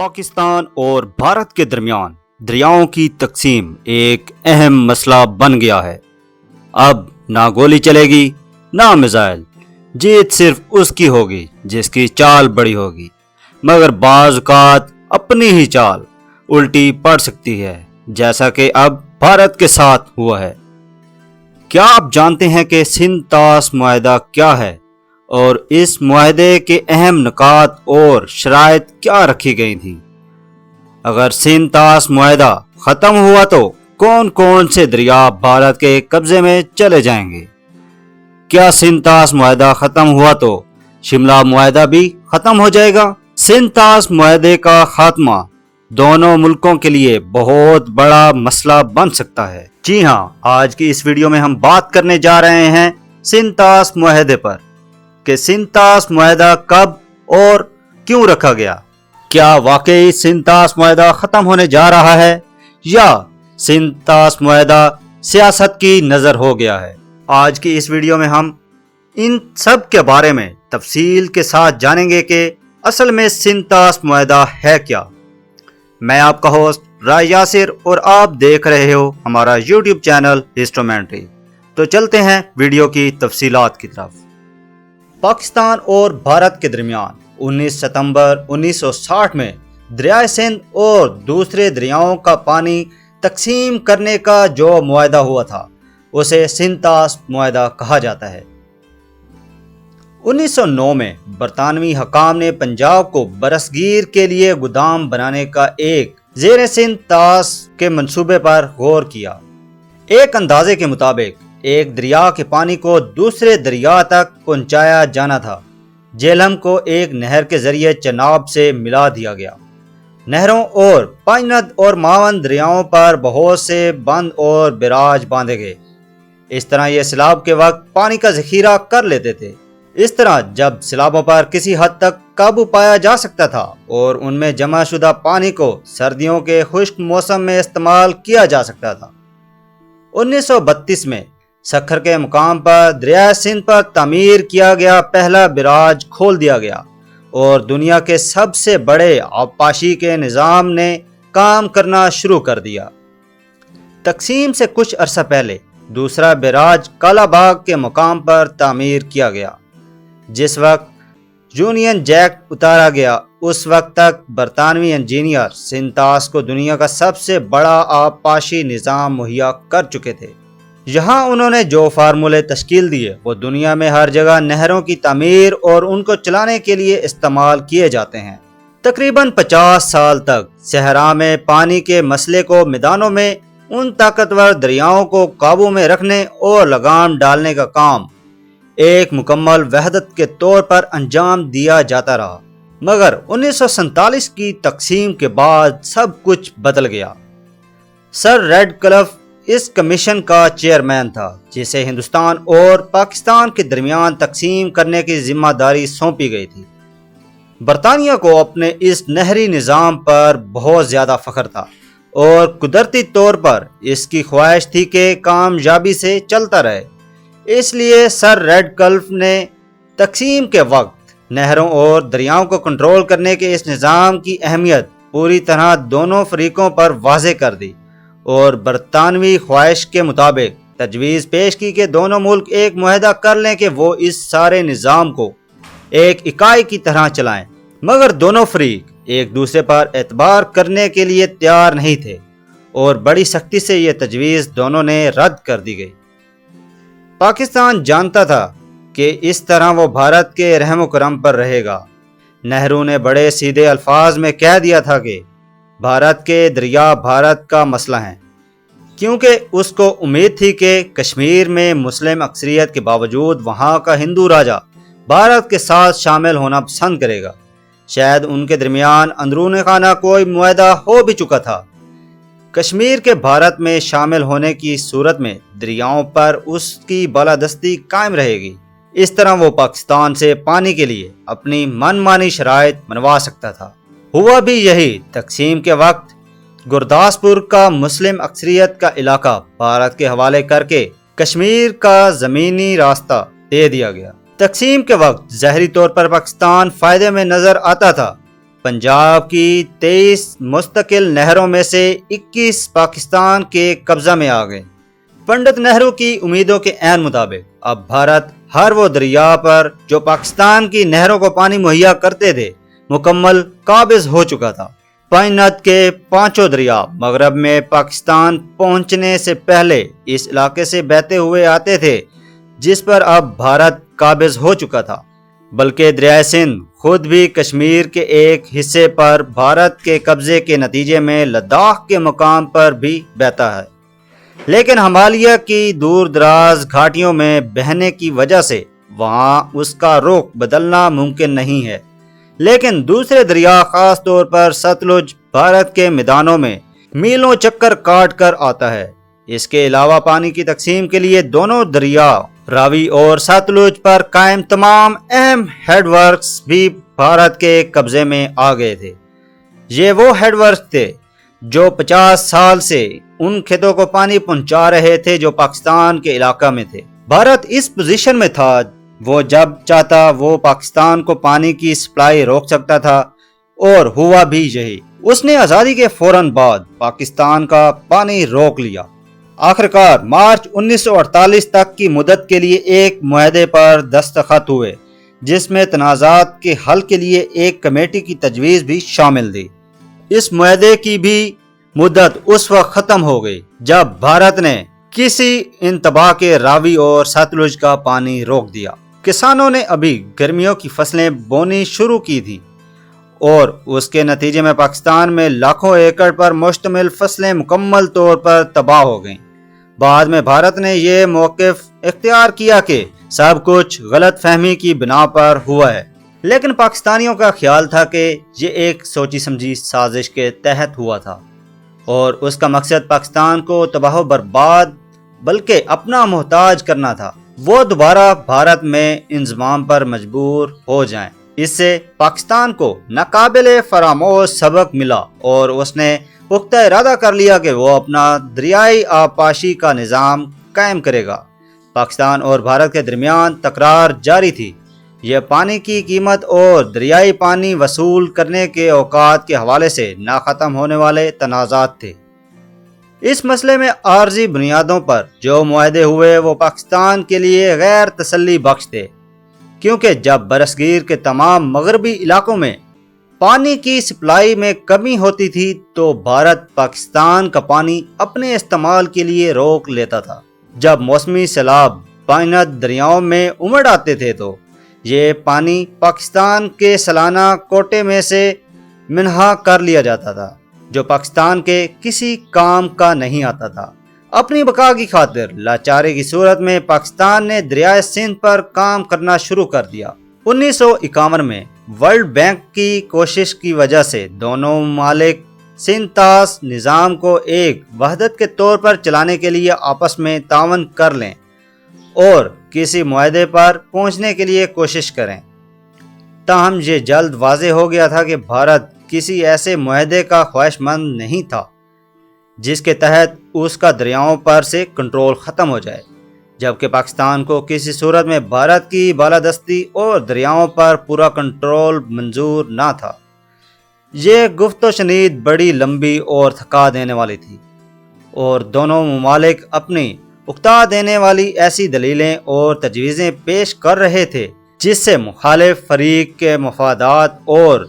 پاکستان اور بھارت کے درمیان دریاؤں کی تقسیم ایک اہم مسئلہ بن گیا ہے۔ اب نہ گولی چلے گی نہ میزائل، جیت صرف اس کی ہوگی جس کی چال بڑی ہوگی، مگر بعض اوقات اپنی ہی چال الٹی پڑ سکتی ہے، جیسا کہ اب بھارت کے ساتھ ہوا ہے۔ کیا آپ جانتے ہیں کہ سندھ طاس معاہدہ کیا ہے اور اس معاہدے کے اہم نکات اور شرائط کیا رکھی گئی تھیں؟ اگر سندھ طاس معاہدہ ختم ہوا تو کون کون سے دریا بھارت کے قبضے میں چلے جائیں گے؟ کیا سندھ طاس معاہدہ ختم ہوا تو شملہ معاہدہ بھی ختم ہو جائے گا؟ سندھ طاس معاہدے کا خاتمہ دونوں ملکوں کے لیے بہت بڑا مسئلہ بن سکتا ہے۔ جی ہاں، آج کی اس ویڈیو میں ہم بات کرنے جا رہے ہیں سندھ طاس معاہدے پر کہ سندھ طاس معاہدہ کب اور کیوں رکھا گیا۔ کیا واقعی سندھ طاس معاہدہ ختم ہونے جا رہا ہے یا سندھ طاس معاہدہ سیاست کی نظر ہو گیا ہے؟ آج کی اس ویڈیو میں ہم ان سب کے بارے میں تفصیل کے ساتھ جانیں گے کہ اصل میں سندھ طاس معاہدہ ہے کیا۔ میں آپ کا ہوسٹ رائے یاسر اور آپ دیکھ رہے ہو ہمارا یوٹیوب چینل ہسٹومینٹری۔ تو چلتے ہیں ویڈیو کی تفصیلات کی طرف۔ پاکستان اور بھارت کے درمیان 19 ستمبر 1960 میں دریائے سندھ اور دوسرے دریاؤں کا پانی تقسیم کرنے کا جو معاہدہ ہوا تھا اسے سندھ طاس معاہدہ کہا جاتا ہے۔ 1909 میں برطانوی حکام نے پنجاب کو برصغیر کے لیے گودام بنانے کا ایک زیر سندھ طاس کے منصوبے پر غور کیا۔ ایک اندازے کے مطابق ایک دریا کے پانی کو دوسرے دریا تک پہنچایا جانا تھا۔ جہلم کو ایک نہر کے ذریعے چناب سے ملا دیا گیا۔ نہروں اور پانچند اور معاون دریاؤں پر بہت سے بند اور بیراج باندھے گئے۔ اس طرح یہ سیلاب کے وقت پانی کا ذخیرہ کر لیتے تھے۔ اس طرح جب سیلابوں پر کسی حد تک قابو پایا جا سکتا تھا اور ان میں جمع شدہ پانی کو سردیوں کے خشک موسم میں استعمال کیا جا سکتا تھا۔ 1932 میں سکھر کے مقام پر دریائے سندھ پر تعمیر کیا گیا پہلا بیراج کھول دیا گیا اور دنیا کے سب سے بڑے آبپاشی کے نظام نے کام کرنا شروع کر دیا۔ تقسیم سے کچھ عرصہ پہلے دوسرا بیراج کالا باغ کے مقام پر تعمیر کیا گیا۔ جس وقت یونین جیک اتارا گیا اس وقت تک برطانوی انجینئر سندھ طاس کو دنیا کا سب سے بڑا آبپاشی نظام مہیا کر چکے تھے۔ یہاں انہوں نے جو فارمولے تشکیل دیے وہ دنیا میں ہر جگہ نہروں کی تعمیر اور ان کو چلانے کے لیے استعمال کیے جاتے ہیں۔ تقریباً 50 سال تک صحرا میں پانی کے مسئلے کو میدانوں میں ان طاقتور دریاؤں کو قابو میں رکھنے اور لگام ڈالنے کا کام ایک مکمل وحدت کے طور پر انجام دیا جاتا رہا، مگر 1947 کی تقسیم کے بعد سب کچھ بدل گیا۔ سر ریڈ کلف اس کمیشن کا چیئرمین تھا جسے ہندوستان اور پاکستان کے درمیان تقسیم کرنے کی ذمہ داری سونپی گئی تھی۔ برطانیہ کو اپنے اس نہری نظام پر بہت زیادہ فخر تھا اور قدرتی طور پر اس کی خواہش تھی کہ کامیابی سے چلتا رہے۔ اس لیے سر ریڈ کلف نے تقسیم کے وقت نہروں اور دریاؤں کو کنٹرول کرنے کے اس نظام کی اہمیت پوری طرح دونوں فریقوں پر واضح کر دی اور برطانوی خواہش کے مطابق تجویز پیش کی کہ دونوں ملک ایک معاہدہ کر لیں کہ وہ اس سارے نظام کو ایک اکائی کی طرح چلائیں، مگر دونوں فریق ایک دوسرے پر اعتبار کرنے کے لیے تیار نہیں تھے اور بڑی سختی سے یہ تجویز دونوں نے رد کر دی گئی۔ پاکستان جانتا تھا کہ اس طرح وہ بھارت کے رحم و کرم پر رہے گا۔ نہرو نے بڑے سیدھے الفاظ میں کہہ دیا تھا کہ بھارت کے دریا بھارت کا مسئلہ ہیں، کیونکہ اس کو امید تھی کہ کشمیر میں مسلم اکثریت کے باوجود وہاں کا ہندو راجا بھارت کے ساتھ شامل ہونا پسند کرے گا۔ شاید ان کے درمیان اندرون خانہ کوئی معاہدہ ہو بھی چکا تھا۔ کشمیر کے بھارت میں شامل ہونے کی صورت میں دریاؤں پر اس کی بالادستی قائم رہے گی۔ اس طرح وہ پاکستان سے پانی کے لیے اپنی من مانی شرائط منوا سکتا تھا۔ ہوا بھی یہی۔ تقسیم کے وقت گرداسپور کا مسلم اکثریت کا علاقہ بھارت کے حوالے کر کے کشمیر کا زمینی راستہ دے دیا گیا۔ تقسیم کے وقت ظاہری طور پر پاکستان فائدے میں نظر آتا تھا، پنجاب کی 23 مستقل نہروں میں سے 21 پاکستان کے قبضہ میں آ گئے۔ پنڈت نہرو کی امیدوں کے عین مطابق اب بھارت ہر وہ دریا پر جو پاکستان کی نہروں کو پانی مہیا کرتے تھے مکمل قابض ہو چکا تھا۔ پائنت کے 5 دریا مغرب میں پاکستان پہنچنے سے پہلے اس علاقے سے بہتے ہوئے آتے تھے، جس پر اب بھارت قابض ہو چکا تھا، بلکہ دریائے سندھ خود بھی کشمیر کے ایک حصے پر بھارت کے قبضے کے نتیجے میں لداخ کے مقام پر بھی بہتا ہے، لیکن ہمالیہ کی دور دراز گھاٹیوں میں بہنے کی وجہ سے وہاں اس کا رخ بدلنا ممکن نہیں ہے۔ لیکن دوسرے دریا خاص طور پر ستلج بھارت کے میدانوں میں میلوں چکر کاٹ کر آتا ہے۔ اس کے علاوہ پانی کی تقسیم کے لیے دونوں دریا راوی اور ستلج پر قائم تمام اہم ہیڈ ورکس بھی بھارت کے قبضے میں آ گئے تھے۔ یہ وہ ہیڈ ورکس تھے جو 50 سال سے ان کھیتوں کو پانی پہنچا رہے تھے جو پاکستان کے علاقہ میں تھے۔ بھارت اس پوزیشن میں تھا، وہ جب چاہتا وہ پاکستان کو پانی کی سپلائی روک سکتا تھا، اور ہوا بھی یہی۔ اس نے آزادی کے فوراً بعد پاکستان کا پانی روک لیا۔ آخرکار مارچ 1948 تک کی مدت کے لیے ایک معاہدے پر دستخط ہوئے، جس میں تنازعات کے حل کے لیے ایک کمیٹی کی تجویز بھی شامل تھی۔ اس معاہدے کی بھی مدت اس وقت ختم ہو گئی جب بھارت نے کسی انتباہ کے راوی اور ستلج کا پانی روک دیا۔ کسانوں نے ابھی گرمیوں کی فصلیں بونی شروع کی تھیں، اور اس کے نتیجے میں پاکستان میں لاکھوں ایکڑ پر مشتمل فصلیں مکمل طور پر تباہ ہو گئیں۔ بعد میں بھارت نے یہ موقف اختیار کیا کہ سب کچھ غلط فہمی کی بنا پر ہوا ہے، لیکن پاکستانیوں کا خیال تھا کہ یہ ایک سوچی سمجھی سازش کے تحت ہوا تھا، اور اس کا مقصد پاکستان کو تباہ و برباد بلکہ اپنا محتاج کرنا تھا۔ وہ دوبارہ بھارت میں انضمام پر مجبور ہو جائیں۔ اس سے پاکستان کو ناقابل فراموش سبق ملا، اور اس نے پختہ ارادہ کر لیا کہ وہ اپنا دریائی آبپاشی کا نظام قائم کرے گا۔ پاکستان اور بھارت کے درمیان تکرار جاری تھی۔ یہ پانی کی قیمت اور دریائی پانی وصول کرنے کے اوقات کے حوالے سے نہ ختم ہونے والے تنازعات تھے۔ اس مسئلے میں عارضی بنیادوں پر جو معاہدے ہوئے وہ پاکستان کے لیے غیر تسلی بخش تھے، کیونکہ جب برصغیر کے تمام مغربی علاقوں میں پانی کی سپلائی میں کمی ہوتی تھی تو بھارت پاکستان کا پانی اپنے استعمال کے لیے روک لیتا تھا۔ جب موسمی سیلاب پائنت دریاؤں میں امڑ آتے تھے تو یہ پانی پاکستان کے سالانہ کوٹے میں سے منہا کر لیا جاتا تھا، جو پاکستان کے کسی کام کا نہیں آتا تھا۔ اپنی بقا کی خاطر لاچاری کی صورت میں پاکستان نے دریائے سندھ پر کام کرنا شروع کر دیا۔ 1951 میں ورلڈ بینک کی کوشش کی وجہ سے دونوں ممالک سندھ طاس نظام کو ایک وحدت کے طور پر چلانے کے لیے آپس میں تعاون کر لیں اور کسی معاہدے پر پہنچنے کے لیے کوشش کریں۔ تاہم یہ جلد واضح ہو گیا تھا کہ بھارت کسی ایسے معاہدے کا خواہش مند نہیں تھا جس کے تحت اس کا دریاؤں پر سے کنٹرول ختم ہو جائے، جبکہ پاکستان کو کسی صورت میں بھارت کی بالادستی اور دریاؤں پر پورا کنٹرول منظور نہ تھا۔ یہ گفت و شنید بڑی لمبی اور تھکا دینے والی تھی، اور دونوں ممالک اپنی اکتا دینے والی ایسی دلیلیں اور تجویزیں پیش کر رہے تھے جس سے مخالف فریق کے مفادات اور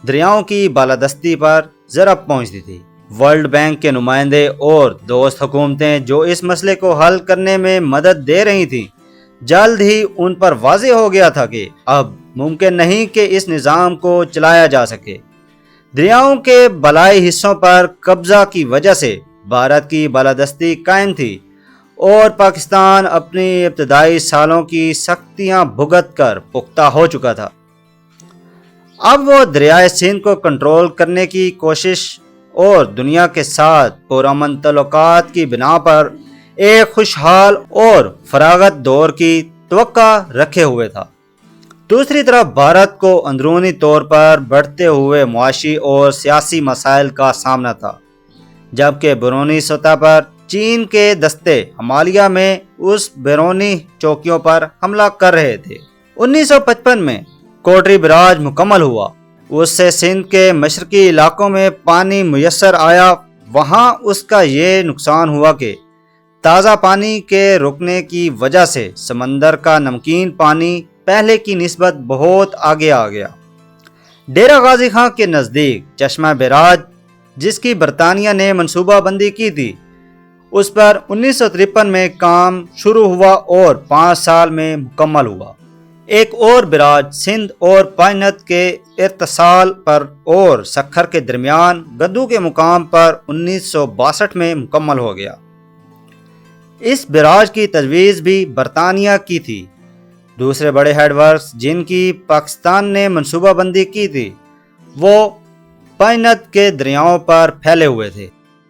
دریاؤں کی بالادستی پر ضرب پہنچتی تھی۔ ورلڈ بینک کے نمائندے اور دوست حکومتیں جو اس مسئلے کو حل کرنے میں مدد دے رہی تھیں، جلد ہی ان پر واضح ہو گیا تھا کہ اب ممکن نہیں کہ اس نظام کو چلایا جا سکے۔ دریاؤں کے بالائی حصوں پر قبضہ کی وجہ سے بھارت کی بالادستی قائم تھی، اور پاکستان اپنی ابتدائی سالوں کی سختیاں بھگت کر پختہ ہو چکا تھا۔ اب وہ دریائے سندھ کو کنٹرول کرنے کی کوشش اور دنیا کے ساتھ پرامن تعلقات کی بنا پر ایک خوشحال اور فراغت دور کی توقع رکھے ہوئے تھا۔ دوسری طرف بھارت کو اندرونی طور پر بڑھتے ہوئے معاشی اور سیاسی مسائل کا سامنا تھا، جبکہ بیرونی سطح پر چین کے دستے ہمالیہ میں اس بیرونی چوکیوں پر حملہ کر رہے تھے۔ 1955 میں کوٹری براج مکمل ہوا، اس سے سندھ کے مشرقی علاقوں میں پانی میسر آیا، وہاں اس کا یہ نقصان ہوا کہ تازہ پانی کے رکنے کی وجہ سے سمندر کا نمکین پانی پہلے کی نسبت بہت آگے آ گیا۔ ڈیرہ غازی خان کے نزدیک چشمہ بیراج، جس کی برطانیہ نے منصوبہ بندی کی تھی، اس پر 1953 میں کام شروع ہوا اور 5 سال میں مکمل ہوا۔ ایک اور بیراج سندھ اور پائنت کے اتصال پر اور سکھر کے درمیان گدو کے مقام پر 1962 میں مکمل ہو گیا۔ اس بیراج کی تجویز بھی برطانیہ کی تھی۔ دوسرے بڑے ہیڈ ورکس جن کی پاکستان نے منصوبہ بندی کی تھی وہ پائنت کے دریاؤں پر پھیلے ہوئے تھے۔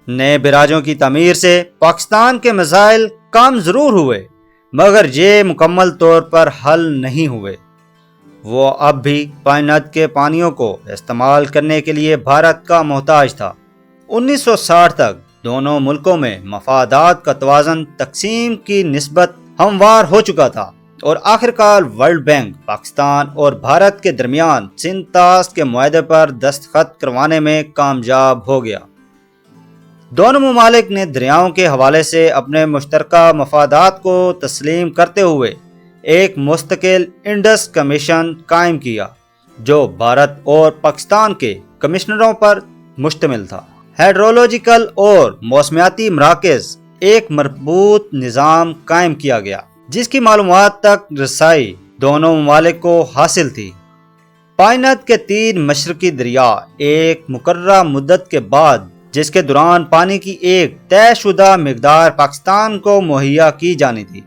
نئے بیراجوں کی تعمیر سے پاکستان کے مسائل کم ضرور ہوئے، مگر یہ مکمل طور پر حل نہیں ہوئے۔ وہ اب بھی پائنت کے پانیوں کو استعمال کرنے کے لیے بھارت کا محتاج تھا۔ 1960 تک دونوں ملکوں میں مفادات کا توازن تقسیم کی نسبت ہموار ہو چکا تھا اور آخرکار ورلڈ بینک پاکستان اور بھارت کے درمیان سندھ طاس کے معاہدے پر دستخط کروانے میں کامیاب ہو گیا۔ دونوں ممالک نے دریاؤں کے حوالے سے اپنے مشترکہ مفادات کو تسلیم کرتے ہوئے ایک مستقل انڈس کمیشن قائم کیا جو بھارت اور پاکستان کے کمشنروں پر مشتمل تھا۔ ہائیڈرولوجیکل اور موسمیاتی مراکز ایک مربوط نظام قائم کیا گیا جس کی معلومات تک رسائی دونوں ممالک کو حاصل تھی۔ پائنت کے 3 مشرقی دریا ایک مقررہ مدت کے بعد، جس کے دوران پانی کی ایک طے شدہ مقدار پاکستان کو مہیا کی جانی تھی،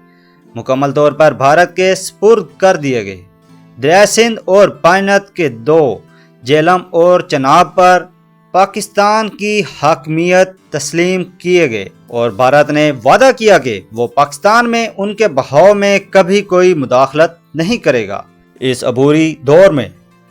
مکمل طور پر بھارت کے سپرد کر دیے گئے۔ دریائے سندھ اور پائنت کے 2 جہلم اور چناب پر پاکستان کی حاکمیت تسلیم کیے گئے اور بھارت نے وعدہ کیا کہ وہ پاکستان میں ان کے بہاؤ میں کبھی کوئی مداخلت نہیں کرے گا۔ اس عبوری دور میں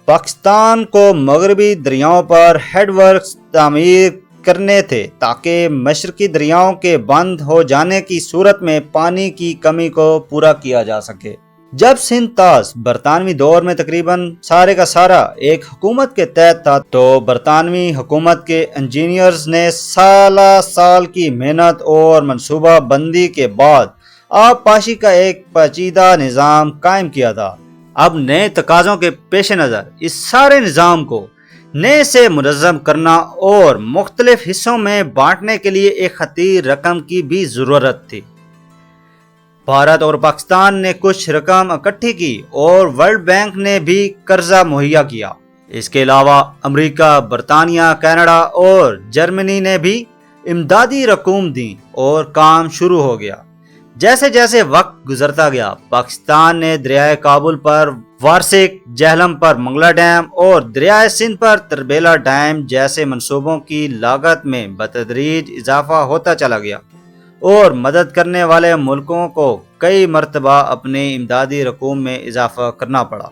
پاکستان کو مغربی دریاؤں پر ہیڈ ورکس تعمیر کرنے تھے تاکہ مشرقی دریاؤں کے بند ہو جانے کی صورت میں پانی کی کمی کو پورا کیا جا سکے۔ جب سندھ طاس برطانوی دور میں تقریباً سارے کا سارا ایک حکومت کے تحت تھا تو برطانوی حکومت کے انجینئرز نے سال کی محنت اور منصوبہ بندی کے بعد آب پاشی کا ایک پیچیدہ نظام قائم کیا تھا۔ اب نئے تقاضوں کے پیش نظر اس سارے نظام کو نئے سے منظم کرنا اور مختلف حصوں میں بانٹنے کے لیے ایک خطی رقم کی بھی ضرورت تھی۔ بھارت اور پاکستان نے کچھ رقم اکٹھی کی اور ورلڈ بینک نے بھی قرضہ مہیا کیا۔ اس کے علاوہ امریکہ، برطانیہ، کینیڈا اور جرمنی نے بھی امدادی رقوم دی اور کام شروع ہو گیا۔ جیسے جیسے وقت گزرتا گیا، پاکستان نے دریائے کابل پر وارسک، جہلم پر منگلا ڈیم اور دریائے سندھ پر تربیلا ڈیم جیسے منصوبوں کی لاگت میں بتدریج اضافہ ہوتا چلا گیا اور مدد کرنے والے ملکوں کو کئی مرتبہ اپنے امدادی رقوم میں اضافہ کرنا پڑا۔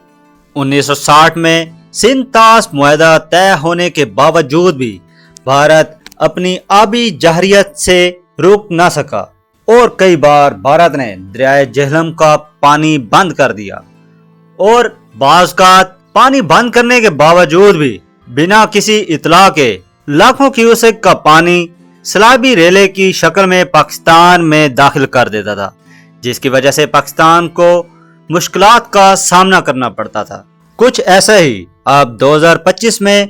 1960 میں سندھ طاس معاہدہ طے ہونے کے باوجود بھی بھارت اپنی آبی جارحیت سے رک نہ سکا اور کئی بار بھارت نے دریائے جہلم کا پانی بند کر دیا اور بعض اوقات پانی بند کرنے کے باوجود بھی بنا کسی اطلاع کے لاکھوں کیوسک کا پانی سیلابی ریلے کی شکل میں پاکستان میں داخل کر دیتا تھا، جس کی وجہ سے پاکستان کو مشکلات کا سامنا کرنا پڑتا تھا۔ کچھ ایسا ہی اب 2025 میں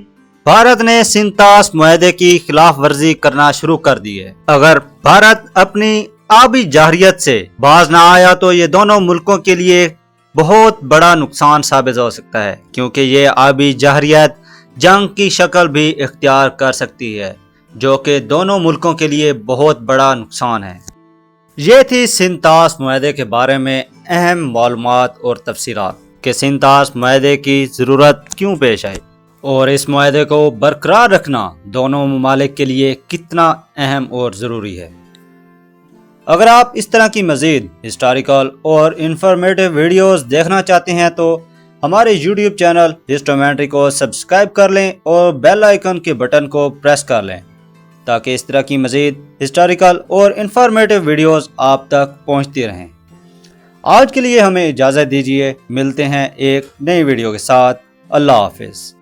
بھارت نے سندھ طاس معاہدے کی خلاف ورزی کرنا شروع کر دی ہے۔ اگر بھارت اپنی آبی جارحیت سے باز نہ آیا تو یہ دونوں ملکوں کے لیے بہت بڑا نقصان ثابت ہو سکتا ہے، کیونکہ یہ آبی جارحیت جنگ کی شکل بھی اختیار کر سکتی ہے، جو کہ دونوں ملکوں کے لیے بہت بڑا نقصان ہے۔ یہ تھی سندھ طاس معاہدے کے بارے میں اہم معلومات اور تفصیلات کہ سندھ طاس معاہدے کی ضرورت کیوں پیش آئی اور اس معاہدے کو برقرار رکھنا دونوں ممالک کے لیے کتنا اہم اور ضروری ہے۔ اگر آپ اس طرح کی مزید ہسٹوریکل اور انفارمیٹیو ویڈیوز دیکھنا چاہتے ہیں تو ہمارے یوٹیوب چینل ہسٹومیٹری کو سبسکرائب کر لیں اور بیل آئیکن کے بٹن کو پریس کر لیں تاکہ اس طرح کی مزید ہسٹوریکل اور انفارمیٹیو ویڈیوز آپ تک پہنچتی رہیں۔ آج کے لیے ہمیں اجازت دیجیے، ملتے ہیں ایک نئی ویڈیو کے ساتھ۔ اللہ حافظ۔